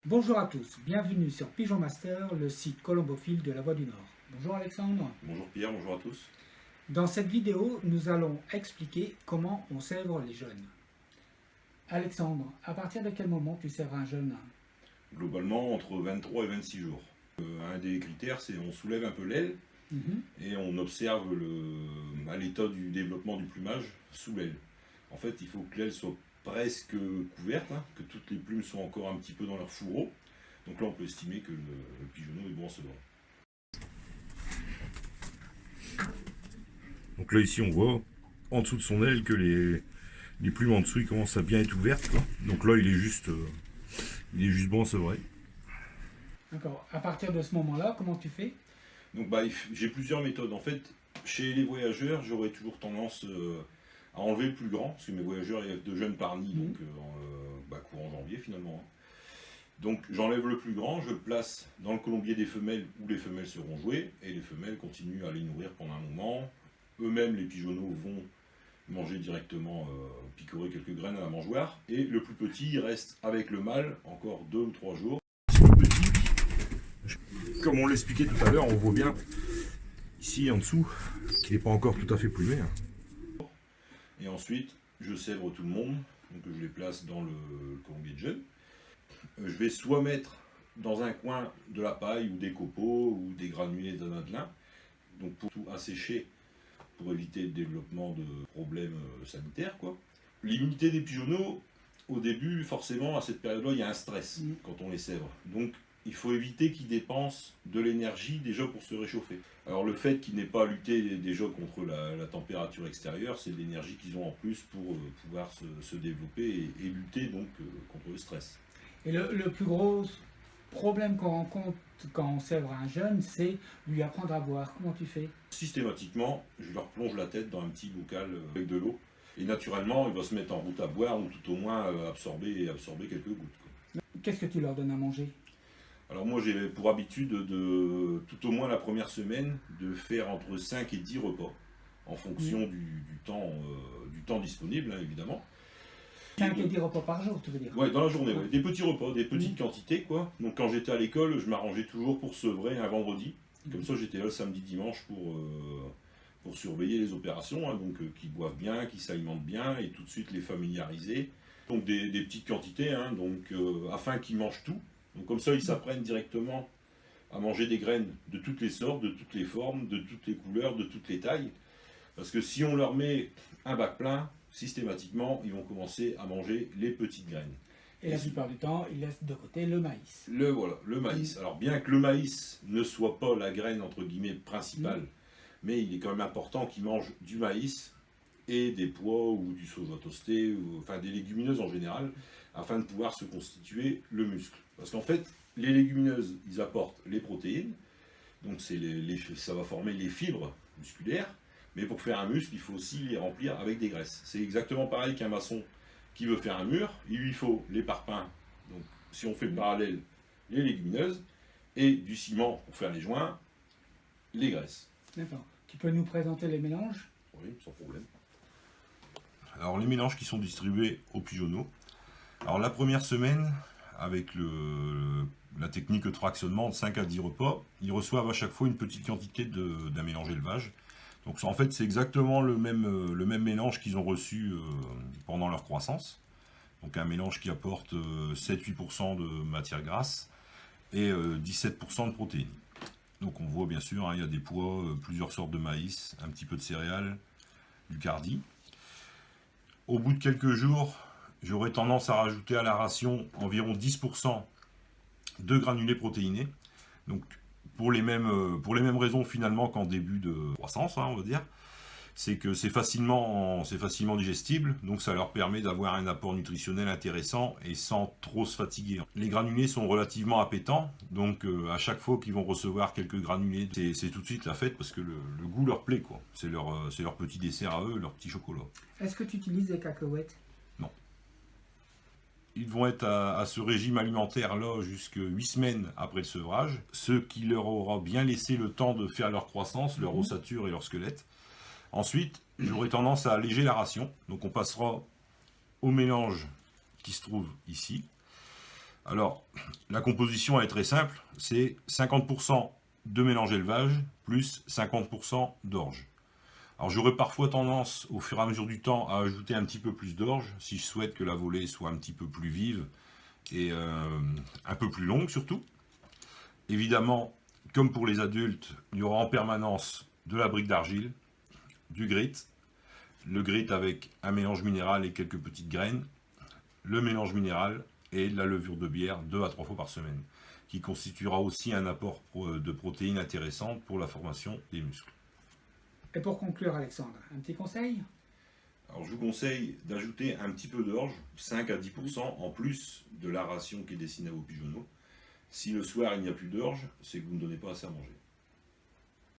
Bonjour à tous, bienvenue sur Pigeon Master, le site colombophile de la Voie du Nord. Bonjour Alexandre. Bonjour Pierre, bonjour à tous. Dans cette vidéo, nous allons expliquer comment on sèvre les jeunes. Alexandre, à partir de quel moment tu sèvres un jeune? Globalement, entre 23 et 26 jours. Un des critères, c'est on soulève un peu l'aile et on observe l'état du développement du plumage sous l'aile. En fait, il faut que l'aile soit presque couverte, que toutes les plumes soient encore un petit peu dans leur fourreau. Donc là, on peut estimer que le pigeonneau est bon à se voir. Donc là, ici, on voit en dessous de son aile que les plumes en dessous, ils commencent à bien être ouvertes, quoi. Donc là, il est juste bon à sevrer. D'accord. À partir de ce moment-là, comment tu fais? Donc j'ai plusieurs méthodes. En fait, chez les voyageurs, j'aurais toujours tendance à enlever le plus grand, parce que mes voyageurs élèvent de jeunes par nid, donc courant janvier finalement. Donc j'enlève le plus grand, je le place dans le colombier des femelles où les femelles seront jouées, et les femelles continuent à les nourrir pendant un moment. Eux-mêmes, les pigeonneaux vont manger directement, picorer quelques graines à la mangeoire, et le plus petit il reste avec le mâle encore 2 ou 3 jours. Comme on l'expliquait tout à l'heure, on voit bien ici en dessous qu'il n'est pas encore tout à fait plumé. Et ensuite, je sèvre tout le monde, donc je les place dans le colombier de jeunes. Je vais soit mettre dans un coin de la paille ou des copeaux ou des granulés d'anadelin, donc pour tout assécher, pour éviter le développement de problèmes sanitaires, quoi. L'immunité des pigeonneaux, au début, forcément, à cette période-là, il y a un stress quand on les sèvre. Donc, il faut éviter qu'ils dépensent de l'énergie déjà pour se réchauffer. Alors le fait qu'ils n'aient pas lutté déjà contre la température extérieure, c'est de l'énergie qu'ils ont en plus pour pouvoir se développer et lutter donc contre le stress. Et le plus gros problème qu'on rencontre quand on sèvre un jeune, c'est lui apprendre à boire. Comment tu fais? Systématiquement, je leur plonge la tête dans un petit bocal avec de l'eau. Et naturellement, il va se mettre en route à boire ou tout au moins absorber quelques gouttes, quoi. Qu'est-ce que tu leur donnes à manger? Alors moi j'ai pour habitude de, tout au moins la première semaine, de faire entre 5 et 10 repas, en fonction du temps disponible, évidemment. 5 et 10 repas par jour, tu veux dire? Ouais, dans la journée, ouais. Des petits repas, des petites quantités, quoi. Donc quand j'étais à l'école, je m'arrangeais toujours pour sevrer un vendredi. Comme ça j'étais là le samedi, dimanche pour surveiller les opérations, donc qu'ils boivent bien, qu'ils s'alimentent bien, et tout de suite les familiariser. Donc des petites quantités, afin qu'ils mangent tout. Donc comme ça, ils s'apprennent directement à manger des graines de toutes les sortes, de toutes les formes, de toutes les couleurs, de toutes les tailles. Parce que si on leur met un bac plein, systématiquement, ils vont commencer à manger les petites graines. Et la plupart du temps, ils laissent de côté le maïs. Le maïs. Alors bien que le maïs ne soit pas la graine, entre guillemets, principale, mais il est quand même important qu'ils mangent du maïs et des pois ou du soja toasté, enfin des légumineuses en général, afin de pouvoir se constituer le muscle. Parce qu'en fait, les légumineuses, ils apportent les protéines, donc ça va former les fibres musculaires, mais pour faire un muscle, il faut aussi les remplir avec des graisses. C'est exactement pareil qu'un maçon qui veut faire un mur, il lui faut les parpaings, donc si on fait le parallèle, les légumineuses, et du ciment pour faire les joints, les graisses. D'accord. Tu peux nous présenter les mélanges? Oui, sans problème. Alors les mélanges qui sont distribués aux pigeonneaux. Alors la première semaine, avec la technique de fractionnement de 5 à 10 repas, ils reçoivent à chaque fois une petite quantité d'un mélange élevage. Donc en fait c'est exactement le même mélange qu'ils ont reçu pendant leur croissance. Donc un mélange qui apporte 7-8% de matière grasse et 17% de protéines. Donc on voit bien sûr, il y a des pois, plusieurs sortes de maïs, un petit peu de céréales, du cardi. Au bout de quelques jours, j'aurais tendance à rajouter à la ration environ 10% de granulés protéinés. Donc pour les mêmes raisons finalement qu'en début de croissance, on va dire. C'est que c'est facilement digestible, donc ça leur permet d'avoir un apport nutritionnel intéressant et sans trop se fatiguer. Les granulés sont relativement appétants, donc à chaque fois qu'ils vont recevoir quelques granulés, c'est tout de suite la fête parce que le goût leur plaît, quoi. C'est leur petit dessert à eux, leur petit chocolat. Est-ce que tu utilises des cacahuètes? Non. Ils vont être à ce régime alimentaire-là jusqu'à 8 semaines après le sevrage, ce qui leur aura bien laissé le temps de faire leur croissance, leur ossature et leur squelette. Ensuite, j'aurai tendance à alléger la ration. Donc on passera au mélange qui se trouve ici. Alors, la composition elle est très simple, c'est 50% de mélange élevage plus 50% d'orge. Alors j'aurais parfois tendance, au fur et à mesure du temps, à ajouter un petit peu plus d'orge, si je souhaite que la volée soit un petit peu plus vive et un peu plus longue surtout. Évidemment, comme pour les adultes, il y aura en permanence de la brique d'argile, du grit, le grit avec un mélange minéral et quelques petites graines, le mélange minéral et la levure de bière 2 à 3 fois par semaine, qui constituera aussi un apport de protéines intéressant pour la formation des muscles. Et pour conclure, Alexandre, un petit conseil? Alors je vous conseille d'ajouter un petit peu d'orge, 5 à 10% en plus de la ration qui est destinée à vos pigeonneaux. Si le soir il n'y a plus d'orge, c'est que vous ne donnez pas assez à manger.